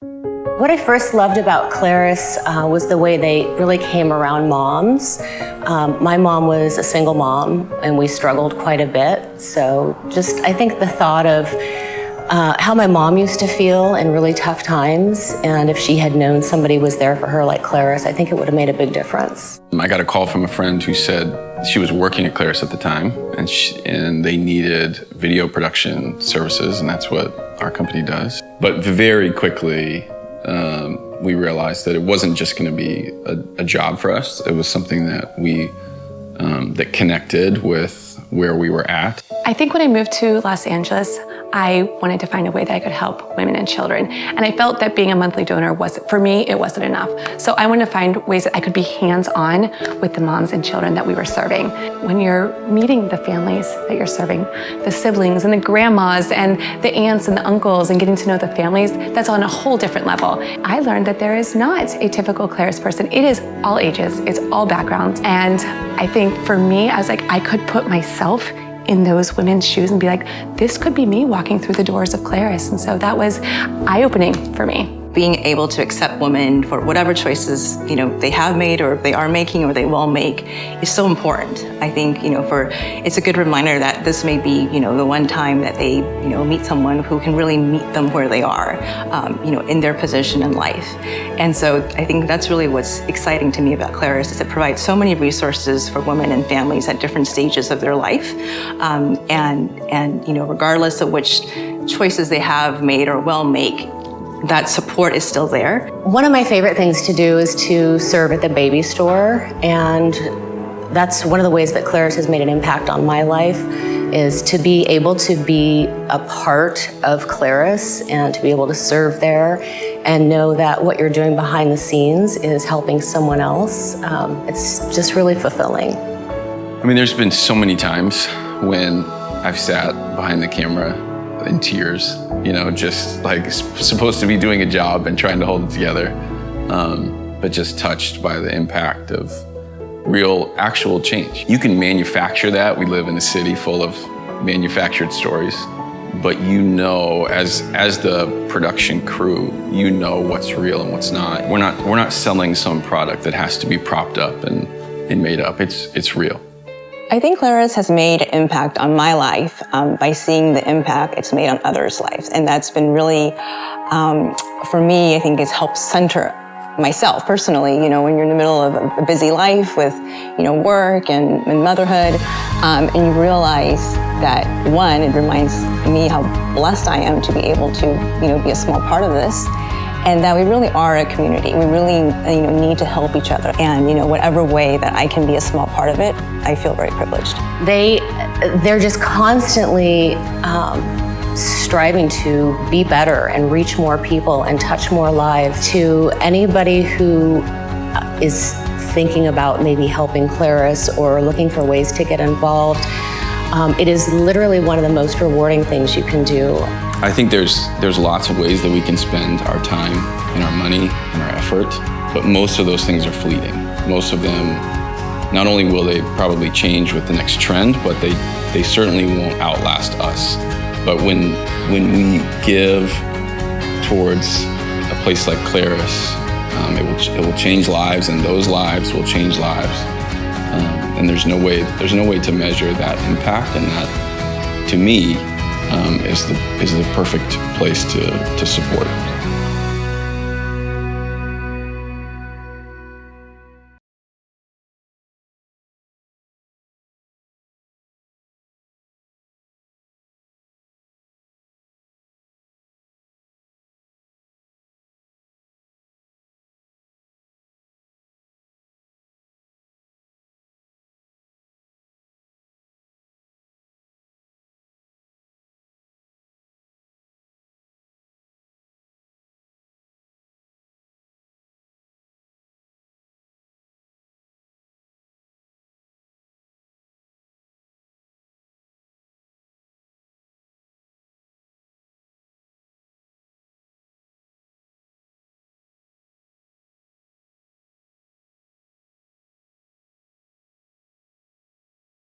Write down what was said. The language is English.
What I first loved about Claris was the way they really came around moms. My mom was a single mom, and we struggled quite a bit. So I think the thought of how my mom used to feel in really tough times, and if she had known somebody was there for her like Claris, I think it would have made a big difference. I got a call from a friend who said she was working at Claris at the time, and they needed video production services, and that's what our company does. But very quickly, we realized that it wasn't just going to be a job for us. It was something that that connected with where we were at. I think when I moved to Los Angeles, I wanted to find a way that I could help women and children. And I felt that being a monthly donor for me, it wasn't enough. So I wanted to find ways that I could be hands-on with the moms and children that we were serving. When you're meeting the families that you're serving, the siblings and the grandmas and the aunts and the uncles and getting to know the families, that's on a whole different level. I learned that there is not a typical Claris person. It is all ages, it's all backgrounds. And I think for me, I was like, I could put myself in those women's shoes and be like, this could be me walking through the doors of Claris. And so that was eye-opening for me. Being able to accept women for whatever choices, they have made or they are making or they will make is so important. I think, it's a good reminder that this may be, the one time that they, meet someone who can really meet them where they are, in their position in life. And so I think that's really what's exciting to me about Claris is it provides so many resources for women and families at different stages of their life. Regardless of which choices they have made or will make, that support is still there. One of my favorite things to do is to serve at the baby store, and that's one of the ways that Claris has made an impact on my life, is to be able to be a part of Claris and to be able to serve there and know that what you're doing behind the scenes is helping someone else. It's just really fulfilling. I mean, there's been so many times when I've sat behind the camera in tears, just like supposed to be doing a job and trying to hold it together, but just touched by the impact of real, actual change. You can manufacture that. We live in a city full of manufactured stories, but as the production crew, what's real and what's not. We're not selling some product that has to be propped up and made up. It's real. I think Claris has made an impact on my life by seeing the impact it's made on others' lives. And that's been really, for me, I think it's helped center myself personally, when you're in the middle of a busy life with, work and motherhood, and you realize that, one, it reminds me how blessed I am to be able to, be a small part of this. And that we really are a community. We really need to help each other. And whatever way that I can be a small part of it, I feel very privileged. They're just constantly striving to be better and reach more people and touch more lives. To anybody who is thinking about maybe helping Claris or looking for ways to get involved, it is literally one of the most rewarding things you can do. I think there's lots of ways that we can spend our time and our money and our effort, but most of those things are fleeting. Most of them, not only will they probably change with the next trend, but they certainly won't outlast us. But when we give towards a place like Claris, it will change lives, and those lives will change lives. And there's no way to measure that impact, and that, to me, is the perfect place to support.